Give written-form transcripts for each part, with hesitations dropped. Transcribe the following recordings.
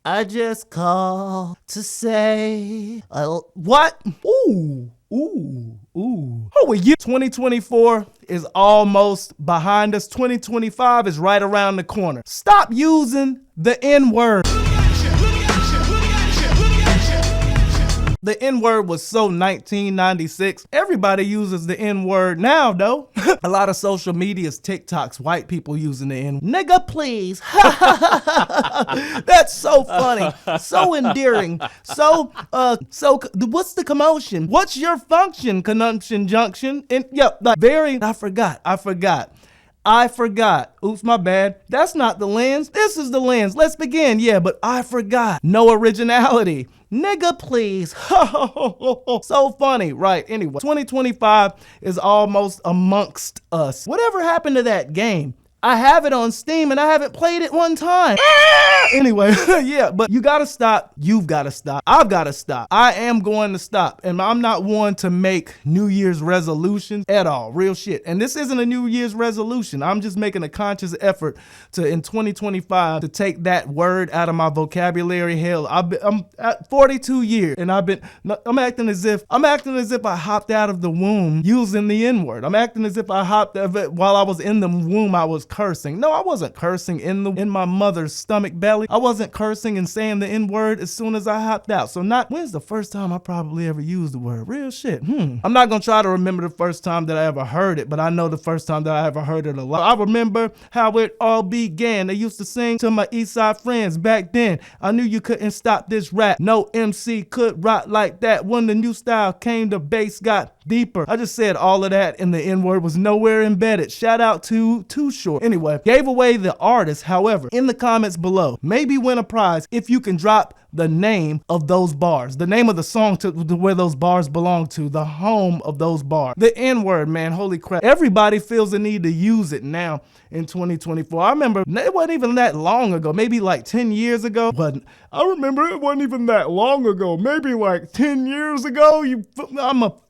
I just call to say, what? Ooh. Oh, well, 2024 is almost behind us. 2025 is right around the corner. Stop using the N-word. The N-word was so 1996. Everybody uses the N-word now, though. A lot of social media's TikToks, white people using the N-word. Nigga, please. That's so funny. So endearing. So what's the commotion? What's your function, conjunction, junction? And I forgot. Oops, my bad. That's not the lens. This is the lens. Let's begin. Yeah, but I forgot. No originality. Nigga, please. So funny. Right. Anyway, 2025 is almost amongst us. Whatever happened to that game? I have it on Steam and I haven't played it one time. Anyway, yeah, but you gotta stop. You've gotta stop. I've gotta stop. I am going to stop. And I'm not one to make New Year's resolutions at all. Real shit. And this isn't a New Year's resolution. I'm just making a conscious effort to, in 2025, to take that word out of my vocabulary. Hell, I'm at 42 years and I'm acting as if I hopped out of the womb using the N-word. I'm acting as if while I was in the womb, I was cursing. No, I wasn't cursing in my mother's stomach belly. I wasn't cursing and saying the N-word as soon as I hopped out. So when's the first time I probably ever used the word? Real shit. I'm not gonna try to remember the first time that I ever heard it, but I know the first time that I ever heard it a lot. I remember how it all began. They used to sing to my East Side friends back then. I knew you couldn't stop this rap. No MC could rock like that. When the new style came, the bass got deeper. I just said all of that and the N-word was nowhere embedded. Shout out to Too Short. Anyway, gave away the artist. However, in the comments below, maybe win a prize if you can drop the name of those bars, the name of the song to where those bars belong to, the home of those bars. The N-word, man, holy crap. Everybody feels the need to use it now in 2024. I remember it wasn't even that long ago, maybe like 10 years ago. I remember it wasn't even that long ago, maybe like 10 years ago.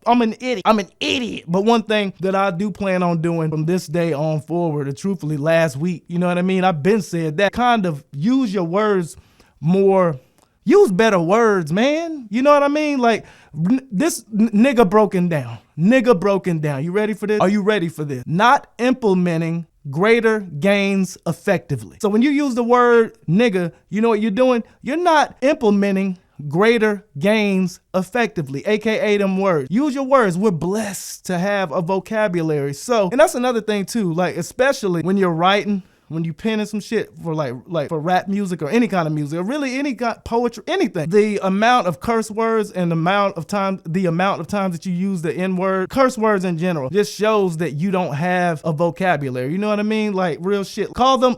I'm an idiot. I'm an idiot. But one thing that I do plan on doing from this day on forward, and truthfully last week, you know what I mean? I've been said that kind of use your words more. Use better words, man. You know what I mean? Like this nigga broken down. Nigga broken down. You ready for this? Are you ready for this? Not implementing greater gains effectively. So when you use the word nigga, you know what you're doing? You're not implementing greater gains effectively, aka them words. Use your words. We're blessed to have a vocabulary. So, and that's another thing too, like especially when you're writing, when you penning some shit for like for rap music or any kind of music, or really any kind of poetry, anything. The amount of curse words and the amount of times that you use the N-word, curse words in general, just shows that you don't have a vocabulary. You know what I mean? Like real shit. Call them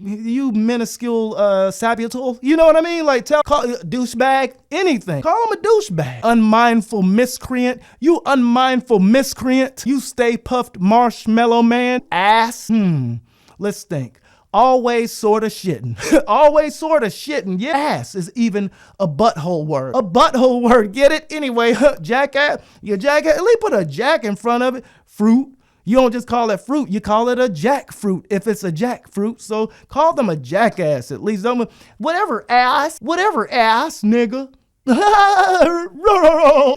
you minuscule saboteur. You know what I mean? Like call douchebag, anything. Call them a douchebag. Unmindful miscreant. You unmindful miscreant. You stay puffed marshmallow man. Ass. Let's think. Always sort of shitting. Always sort of shitting. Yeah, ass is even a butthole word. A butthole word. Get it? Anyway, jackass. Your jackass. At least put a jack in front of it. Fruit. You don't just call it fruit. You call it a jackfruit if it's a jackfruit. So call them a jackass at least. Whatever ass, nigga.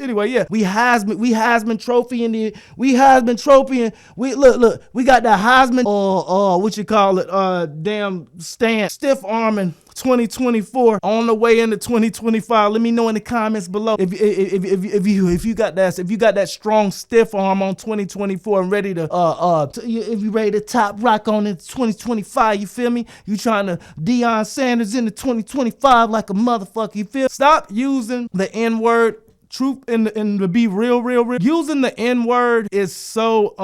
Anyway, yeah, we Heisman trophy in the we got the Heisman what you call it damn stand stiff arming 2024 on the way into 2025. Let me know in the comments below if you got that strong stiff arm on 2024 and ready to if you ready to top rock on into 2025. You feel me? You trying to Deion Sanders into 2025 like a motherfucker. You feel? Stop using the N-word. Truth and to be real, using the N-word is so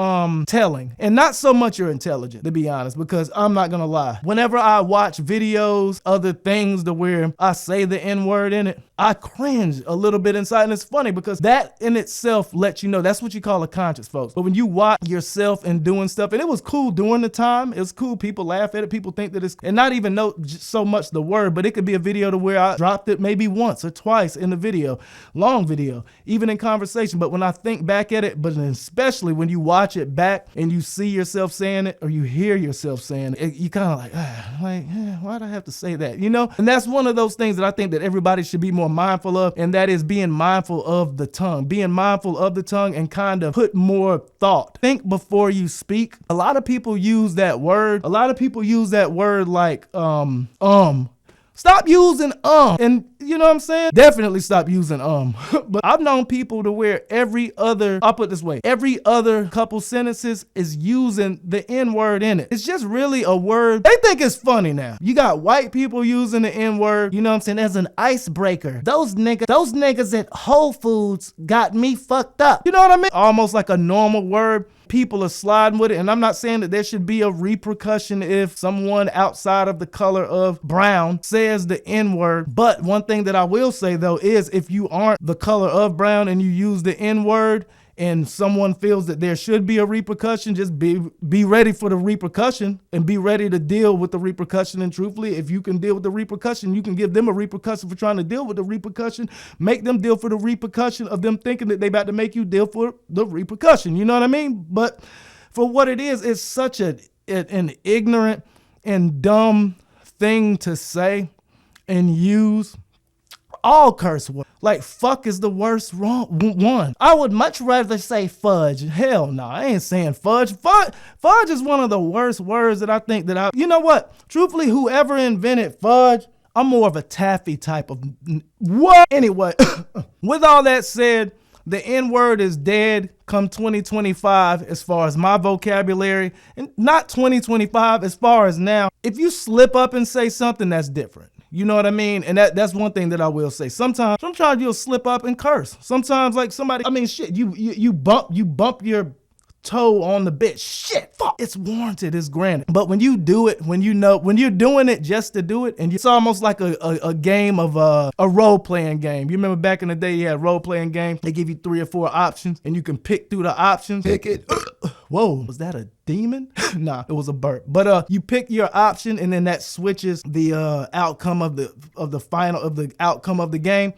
telling, and not so much you're intelligent, to be honest, because I'm not gonna lie. Whenever I watch videos, other things to where I say the N-word in it, I cringe a little bit inside, and it's funny because that in itself lets you know that's what you call a conscience, folks. But when you watch yourself and doing stuff, and it was cool during the time, it was cool. People laugh at it, people think that it's, and not even know so much the word, but it could be a video to where I dropped it maybe once or twice in the video, long video. video, even in conversation. But when I think back at it, but especially when you watch it back and you see yourself saying it or you hear yourself saying it, you kind of like, why'd I have to say that? You know? And that's one of those things that I think that everybody should be more mindful of, and that is being mindful of the tongue, and kind of put more thought. Think before you speak. A lot of people use that word. Like, Stop using and you know what I'm saying? Definitely stop using But I've known people to where I'll put it this way, every other couple sentences is using the N-word in it. It's just really a word. They think it's funny now. You got white people using the N-word, you know what I'm saying, as an icebreaker. Those niggas at Whole Foods got me fucked up. You know what I mean? Almost like a normal word. People are sliding with it, and I'm not saying that there should be a repercussion if someone outside of the color of brown says the N-word. But one thing that I will say though is if you aren't the color of brown and you use the N-word and someone feels that there should be a repercussion, just be ready for the repercussion and be ready to deal with the repercussion. And truthfully, if you can deal with the repercussion, you can give them a repercussion for trying to deal with the repercussion. Make them deal for the repercussion of them thinking that they about to make you deal for the repercussion. You know what I mean? But for what it is, it's such an ignorant and dumb thing to say and use. All curse words. Like fuck is the worst one. I would much rather say fudge. Hell no, I ain't saying fudge. Fudge is one of the worst words that I think that you know what? Truthfully, whoever invented fudge, I'm more of a taffy type of what? Anyway, with all that said, the N-word is dead come 2025 as far as my vocabulary, and not 2025 as far as now. If you slip up and say something, that's different. You know what I mean? And that's one thing that I will say. Sometimes you'll slip up and curse. Sometimes like somebody, I mean, shit, you bump your toe on the bed. Shit, fuck. It's warranted, it's granted. But when you do it, when you're doing it just to do it, and it's almost like a game of a role-playing game. You remember back in the day you had role-playing games? They give you 3 or 4 options and you can pick through the options. Pick it. Whoa, was that a demon? Nah, it was a burp. But you pick your option and then that switches the outcome of the outcome of the game.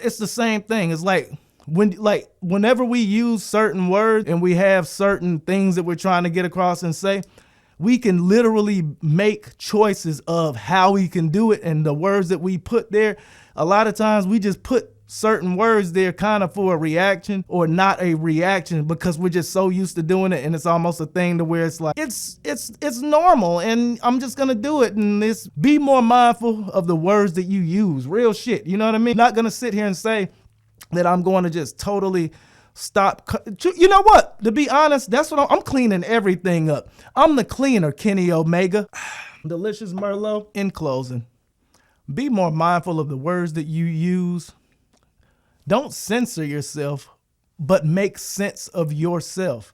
It's the same thing. It's like whenever we use certain words and we have certain things that we're trying to get across and say, we can literally make choices of how we can do it. And the words that we put there, a lot of times we just put certain words there kind of for a reaction or not a reaction because we're just so used to doing it, and it's almost a thing to where it's like it's normal and I'm just gonna do it. And it's be more mindful of the words that you use. Real shit, you know what I mean? Not gonna sit here and say that I'm going to just totally stop. You know what? To be honest, that's what I'm cleaning everything up. I'm the cleaner, Kenny Omega. Delicious Merlot. In closing, be more mindful of the words that you use. Don't censor yourself, but make sense of yourself.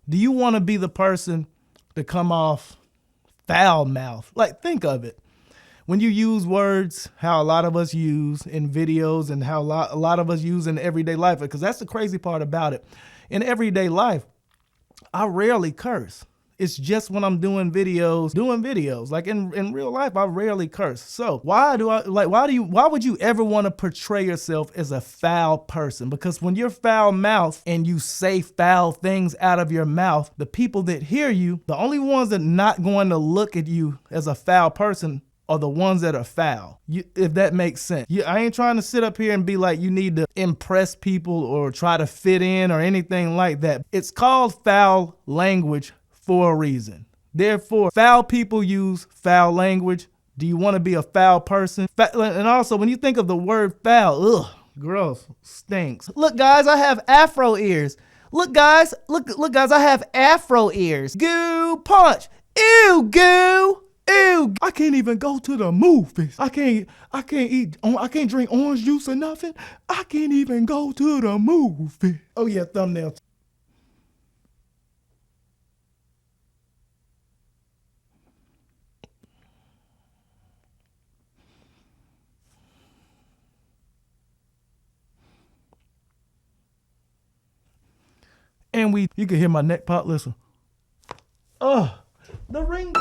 Do you want to be the person to come off foul mouth? Like, think of it. When you use words, how a lot of us use in videos and how a lot of us use in everyday life, because that's the crazy part about it. In everyday life, I rarely curse. It's just when I'm doing videos. Like in real life, I rarely curse. So why would you ever want to portray yourself as a foul person? Because when you're foul mouthed and you say foul things out of your mouth, the people that hear you, the only ones that are not going to look at you as a foul person are the ones that are foul, if that makes sense. I ain't trying to sit up here and be like you need to impress people or try to fit in or anything like that. It's called foul language for a reason. Therefore, foul people use foul language. Do you want to be a foul person? And also, when you think of the word foul, ugh, gross, stinks. Look, guys, I have afro ears. Look, guys, I have afro ears. Goo punch. Ew, goo. Ew, I can't even go to the movies. I can't drink orange juice or nothing. I can't even go to the movie. Oh yeah, thumbnail. And you can hear my neck pop, listen. Oh, the ring.